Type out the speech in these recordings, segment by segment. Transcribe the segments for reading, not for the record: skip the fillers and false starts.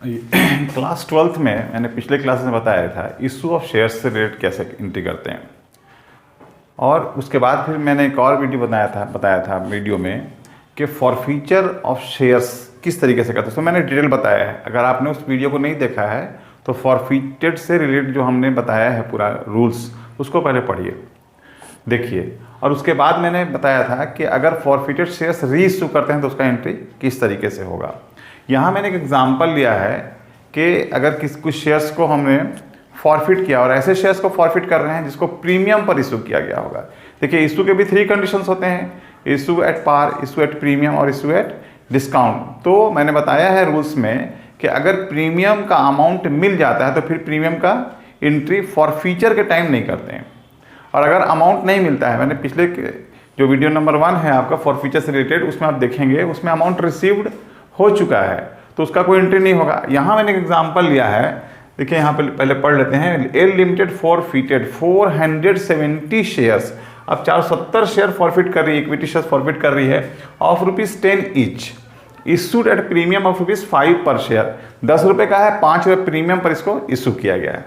Class 12th में मैंने पिछले क्लास में बताया था इशू ऑफ शेयर्स से रिलेटेड कैसे एंट्री करते हैं। और उसके बाद फिर मैंने एक और वीडियो बताया था वीडियो में कि फॉरफीचर ऑफ शेयर्स किस तरीके से करते हैं। तो मैंने डिटेल बताया है। अगर आपने उस वीडियो को नहीं देखा है तो फॉरफीटेड से रिलेटेड जो हमने बताया है पूरा रूल्स, उसको पहले पढ़िए, देखिए। और उसके बाद मैंने बताया था कि अगर फॉरफीटेड शेयर्स री इशू करते हैं तो उसका एंट्री किस तरीके से होगा। यहाँ मैंने एक एग्जांपल लिया है कि अगर कुछ शेयर्स को हमने फॉरफिट किया और ऐसे शेयर्स को फॉरफिट कर रहे हैं जिसको प्रीमियम पर इशू किया गया होगा। देखिए, इशू के भी 3 कंडीशंस होते हैं, issue at par, issue at premium और इशू एट डिस्काउंट। तो मैंने बताया है रूल्स में कि अगर प्रीमियम का अमाउंट मिल जाता है तो फिर प्रीमियम का एंट्री फॉरफीचर के टाइम नहीं करते हैं। और अगर अमाउंट नहीं मिलता है, मैंने पिछले जो वीडियो नंबर 1 है आपका फॉरफीचर से रिलेटेड, उसमें आप देखेंगे उसमें अमाउंट रिसीव्ड हो चुका है तो उसका कोई एंट्री नहीं होगा। यहाँ मैंने एक एग्जांपल लिया है, देखिए यहाँ पे पहले पढ़ लेते हैं। एल लिमिटेड फॉरफिटेड 470 शेयर्स, अब 470 शेयर फॉरफिट कर रही है, इक्विटी शेयर फॉरफिट कर रही है of ₹10 each, issued at premium of ₹5 पर शेयर। 10 रुपये का है, 5 रुपये प्रीमियम पर इसको इशू किया गया है।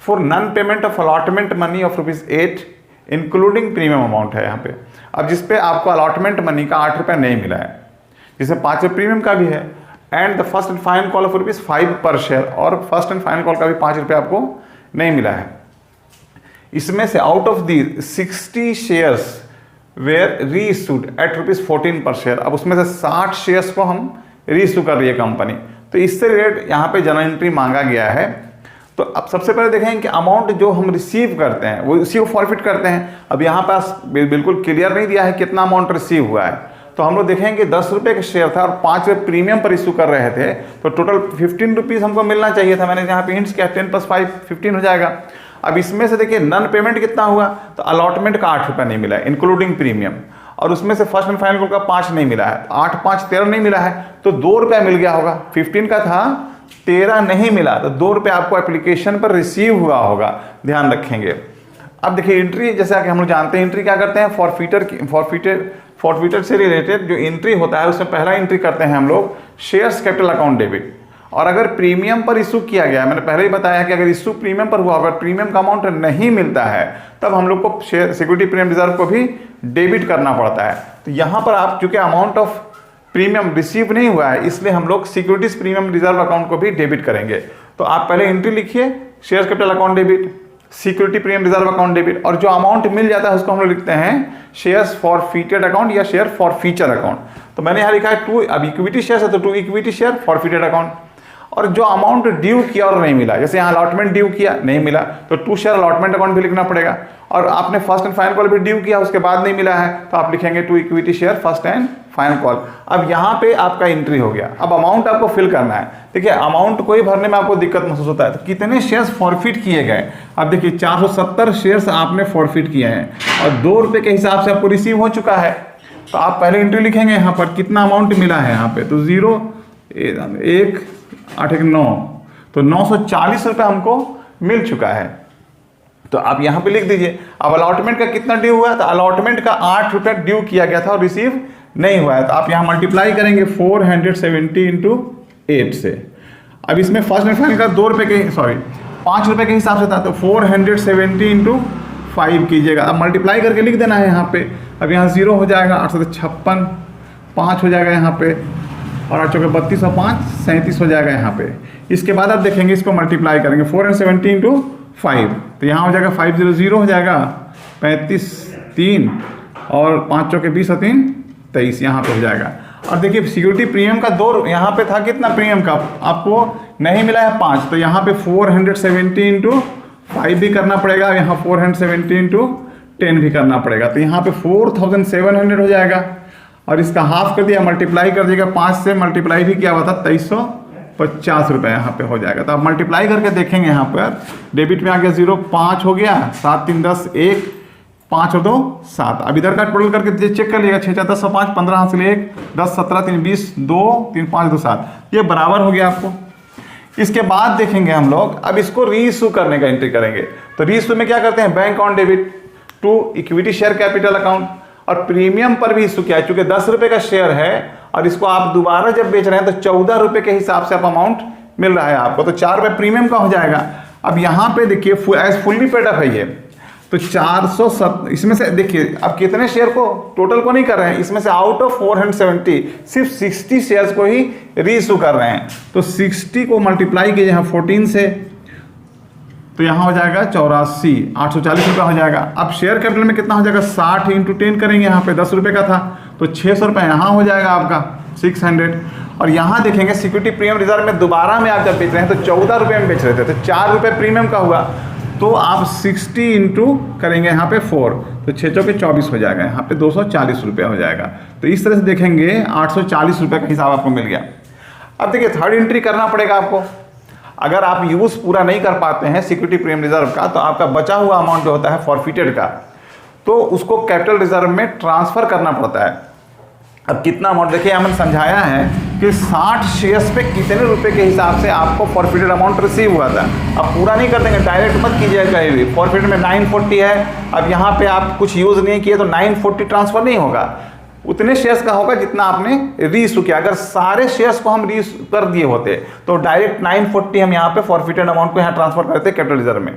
For non payment of allotment money of ₹8 including premium amount है यहाँ पे। अब जिसपे आपको अलॉटमेंट मनी का 8 रुपये नहीं मिला है, जिसमें 5 रुपये प्रीमियम का भी है, and the first and final call of ₹5 पर शेयर, और फर्स्ट एंड फाइनल कॉल का भी 5 रुपये आपको नहीं मिला है। इसमें से out of the 60 shares where री इशूड एट ₹14 पर शेयर, अब उसमें से 60 शेयर्स को हम री इशू कर रही है कंपनी, तो इससे रिलेटेड यहाँ पे जनरल एंट्री मांगा गया है। तो अब सबसे पहले देखेंगे कि अमाउंट जो हम रिसीव करते हैं वो उसी को फॉरफिट करते हैं। अब यहाँ पास बिल्कुल क्लियर नहीं दिया है कितना अमाउंट रिसीव हुआ है, तो हम लोग देखेंगे 10 रुपये का शेयर था और 5 रुपये प्रीमियम पर इशू कर रहे थे, तो टोटल 15 रुपीज़ हमको मिलना चाहिए था। मैंने यहाँ पे हिंट्स किया 10 + 5 15 हो जाएगा। अब इसमें से देखिए नन पेमेंट कितना हुआ, तो अलॉटमेंट का 8 रुपये नहीं मिला है इंक्लूडिंग प्रीमियम, और उसमें से फर्स्ट एंड फाइनल का 5 नहीं मिला है, 8 5 13 नहीं मिला है, तो 2 रुपये मिल गया होगा। 15 का था, 13 नहीं मिला, तो 2 रुपये आपको एप्लीकेशन पर रिसीव हुआ होगा, ध्यान रखेंगे। अब देखिए एंट्री, जैसे कि हम लोग जानते हैं एंट्री क्या करते हैं, फॉरफिटर से रिलेटेड जो एंट्री होता है उसमें पहला एंट्री करते हैं हम लोग शेयर्स कैपिटल अकाउंट डेबिट। और अगर प्रीमियम पर इशू किया गया, मैंने पहले ही बताया कि अगर इशू प्रीमियम पर हुआ, अगर प्रीमियम का अमाउंट नहीं मिलता है तब हम लोग को शेयर सिक्योरिटी प्रीमियम रिजर्व को भी डेबिट करना पड़ता है। तो यहाँ पर आप चूंकि अमाउंट ऑफ प्रीमियम रिसीव नहीं हुआ है, इसलिए हम लोग सिक्योरिटीज प्रीमियम रिजर्व अकाउंट को भी डेबिट करेंगे। तो आप पहले एंट्री लिखिए, shares capital account debit, security premium reserve account debit, और जो अमाउंट मिल जाता है उसको हम लोग लिखते हैं शेयर्स फॉरफिटेड अकाउंट या शेयर फॉरफीचर अकाउंट। तो मैंने यहाँ लिखा है 2, अब इक्विटी शेयर है तो 2 इक्विटी शेयर फॉरफिटेड अकाउंट। और जो अमाउंट ड्यू किया और नहीं मिला, जैसे यहाँ अलॉटमेंट ड्यू किया नहीं मिला तो 2 शेयर अलॉटमेंट अकाउंट भी लिखना पड़ेगा। और आपने फर्स्ट एंड फाइनल कॉल भी ड्यू किया उसके बाद नहीं मिला है तो आप लिखेंगे 2 equity share first and final call. अब यहाँ पे आपका एंट्री हो गया। अब अमाउंट आपको फिल करना है। देखिए अमाउंट कोई भरने में आपको दिक्कत महसूस होता है तो कितने शेयर्स फॉरफिट किए गए, अब देखिए 470 शेयर्स आपने फॉरफिट किए हैं और 2 रुपये के हिसाब से आपको रिसीव हो चुका है। तो आप पहले एंट्री लिखेंगे यहाँ पर कितना अमाउंट मिला है, यहाँ पे तो 0 1 8 1 9, तो 940 रुपये हमको मिल चुका है। तो आप यहाँ पे लिख दीजिए। अब अलॉटमेंट का कितना ड्यू हुआ है, तो अलॉटमेंट का 8 रुपये ड्यू किया गया था और रिसीव नहीं हुआ है, तो आप यहाँ मल्टीप्लाई करेंगे 470 × 8 से। अब इसमें फर्स्ट एंड फाइनल का 5 रुपये के हिसाब से था, तो 470 × 5 कीजिएगा। अब मल्टीप्लाई करके लिख देना है यहाँ पे। अब यहाँ 0 हो जाएगा, 856, 5 हो जाएगा यहाँ पे, और 8 चौके 32 और 5 37 हो जाएगा यहाँ पे। इसके बाद आप देखेंगे इसको मल्टीप्लाई करेंगे 470 × 5, तो यहाँ हो जाएगा 500 हो जाएगा, 35 3 और 5 चौके 20 और 3 23 यहाँ पे हो जाएगा। और देखिए सिक्योरिटी प्रीमियम का 2 यहाँ पे था, कितना प्रीमियम का आपको नहीं मिला है 5, तो यहाँ पे 470 × 5 भी करना पड़ेगा, यहाँ 470 × 10 भी करना पड़ेगा, तो यहाँ पे 4700 हो जाएगा। और इसका हाफ कर दिया, मल्टीप्लाई कर दिएगा, 5 से मल्टीप्लाई भी किया हुआ था, 2350 रुपये यहाँ पे हो जाएगा। तो आप मल्टीप्लाई करके देखेंगे यहाँ पर डेबिट में आ गया 0, 5 हो गया, 7 3 10 1, 5 और 2 7। अब इधर का टोटल करके चेक कर लिएगा, 6 4 10 5 15 हाथ से 1 10 17 3 20 2 3 5 2 7, ये बराबर हो गया आपको। इसके बाद देखेंगे हम लोग, अब इसको री इशू करने का एंट्री करेंगे। तो री इशू में क्या करते हैं, bank account debit to equity share capital account, और प्रीमियम पर भी इशू किया है, चूंकि 10 रुपये का शेयर है और इसको आप दोबारा जब बेच रहे हैं तो 14 रुपये के हिसाब से आप अमाउंट मिल रहा है आपको, तो 4 रुपये प्रीमियम का हो जाएगा। अब यहाँ पे देखिए एज फुल्ली पेड अप है ये, तो 407, इसमें से देखिए अब कितने शेयर को टोटल को नहीं कर रहे हैं, इसमें से आउट ऑफ 470 सिर्फ 60 शेयर्स को ही रीइशू कर रहे हैं। तो 60 को मल्टीप्लाई कीजिए यहाँ 14 से, तो यहाँ हो जाएगा 84, 840 रुपये हो जाएगा। अब शेयर कैपिटल में कितना हो जाएगा, 60 × 10 करेंगे, यहाँ पे 10 रुपये का था तो 600 रुपये यहाँ हो जाएगा आपका 600। और यहाँ देखेंगे सिक्योरिटी प्रीमियम रिजर्व में दोबारा में आप जब बेच रहे हैं तो 14 रुपये में बेच रहे थे, तो 4 रुपये प्रीमियम का हुआ, तो आप 60 × करेंगे यहाँ पे 4, तो 6 चौके 24 हो जाएगा, यहाँ पे 240 रुपये हो जाएगा। तो इस तरह से देखेंगे 840 रुपये का हिसाब आपको मिल गया। अब देखिए थर्ड एंट्री करना पड़ेगा आपको। अगर आप यूज़ पूरा नहीं कर पाते हैं सिक्योरिटी प्रीमियम रिजर्व का, तो आपका बचा हुआ अमाउंट जो होता है फॉरफिटेड का, तो उसको कैपिटल रिजर्व में ट्रांसफ़र करना पड़ता है। अब कितना अमाउंट देखिए, हमने समझाया है कि 60 शेयर्स पे कितने रुपए के हिसाब से आपको फॉरफिटेड अमाउंट रिसीव हुआ था। अब पूरा नहीं कर देंगे, डायरेक्ट मत कीजिएगा कहीं भी। फॉरफिटेड में 940 है, अब यहाँ पे आप कुछ यूज़ नहीं किए तो 940 ट्रांसफ़र नहीं होगा, उतने शेयर्स का होगा जितना आपने रीइशू किया। अगर सारे शेयर्स को हम रीइशू कर दिए होते तो डायरेक्ट 940 हम यहाँ पे फॉरफिटेड अमाउंट को यहाँ ट्रांसफर करते कैपिटल रिजर्व में,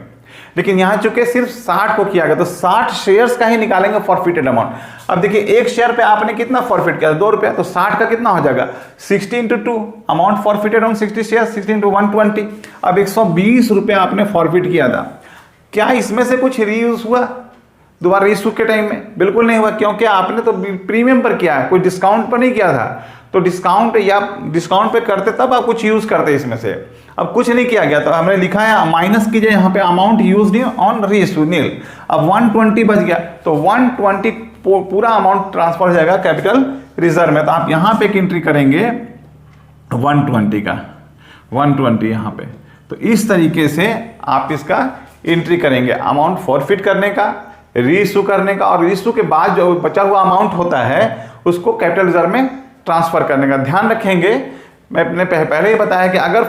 लेकिन यहाँ चूंकि सिर्फ 60 को किया गया तो 60 शेयर्स का ही निकालेंगे फॉरफिटेड अमाउंट। अब देखिए एक शेयर पे आपने कितना फॉरफिट किया, 2 रुपये, तो 60 का कितना हो जाएगा 60 × 2, अमाउंट फॉरफिटेड ऑन 60 शेयर 60 × 120। अब 120 रुपये आपने फॉरफिट किया था, क्या इसमें से कुछ रीयूज हुआ दोबारा रीइशू के टाइम में? बिल्कुल नहीं हुआ, क्योंकि आपने तो प्रीमियम पर किया है, कोई डिस्काउंट पर नहीं किया था। तो डिस्काउंट या डिस्काउंट पे करते तब आप कुछ यूज करते इसमें से, अब कुछ नहीं किया गया तो हमने लिखा है माइनस कीजिए यहाँ पे अमाउंट यूज्ड ऑन रीइशू नील। अब 120 बच गया तो 120 पूरा अमाउंट ट्रांसफर हो जाएगा कैपिटल रिजर्व में। तो आप यहाँ पे एक एंट्री करेंगे 120 का, 120 यहाँ पे। तो इस तरीके से आप इसका एंट्री करेंगे, अमाउंट फॉरफिट करने का, रीइशू करने का, और रीइशू के बाद जो बचा हुआ अमाउंट होता है उसको कैपिटल रिजर्व में ट्रांसफर करने का। ध्यान रखेंगे, मैं अपने पहले ही बताया कि अगर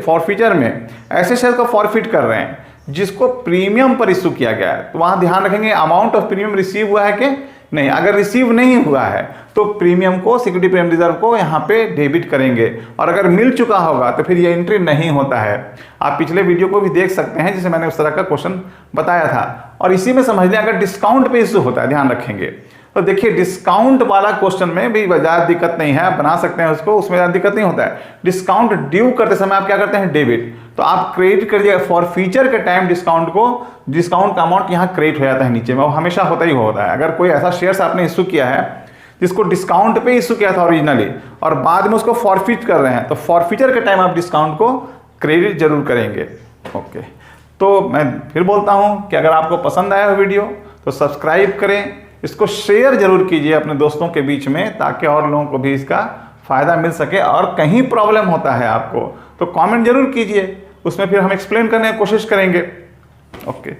फॉरफिटर में ऐसे शेयर को फॉरफिट कर रहे हैं जिसको प्रीमियम पर इशू किया गया है, तो वहां ध्यान रखेंगे अमाउंट ऑफ प्रीमियम रिसीव हुआ है कि नहीं। अगर रिसीव नहीं हुआ है तो प्रीमियम को सिक्योरिटी प्रीमियम रिजर्व को यहाँ पे डेबिट करेंगे, और अगर मिल चुका होगा तो फिर ये एंट्री नहीं होता है। आप पिछले वीडियो को भी देख सकते हैं जिसे मैंने उस तरह का क्वेश्चन बताया था। और इसी में समझ लें अगर डिस्काउंट पे इशू होता है, ध्यान रखेंगे, तो देखिए डिस्काउंट वाला क्वेश्चन में भी ज़्यादा दिक्कत नहीं है, आप बना सकते हैं उसको, उसमें ज़्यादा दिक्कत नहीं होता है। डिस्काउंट ड्यू करते समय आप क्या करते हैं, डेबिट, तो आप क्रेडिट कर दिया फॉर फ्यूचर के टाइम डिस्काउंट का अमाउंट यहाँ क्रेडिट हो जाता है नीचे में, वो हमेशा होता ही होता है। अगर कोई ऐसा शेयर्स आपने इशू किया है जिसको डिस्काउंट पे इशू किया था ओरिजिनली और बाद में उसको फॉरफिट कर रहे हैं, तो फॉरफिचर के टाइम आप डिस्काउंट को क्रेडिट जरूर करेंगे। ओके, तो मैं फिर बोलता हूँ कि अगर आपको पसंद आया वीडियो तो सब्सक्राइब करें, इसको शेयर जरूर कीजिए अपने दोस्तों के बीच में, ताकि और लोगों को भी इसका फ़ायदा मिल सके। और कहीं प्रॉब्लम होता है आपको तो कमेंट जरूर कीजिए, उसमें फिर हम एक्सप्लेन करने की कोशिश करेंगे। ओके।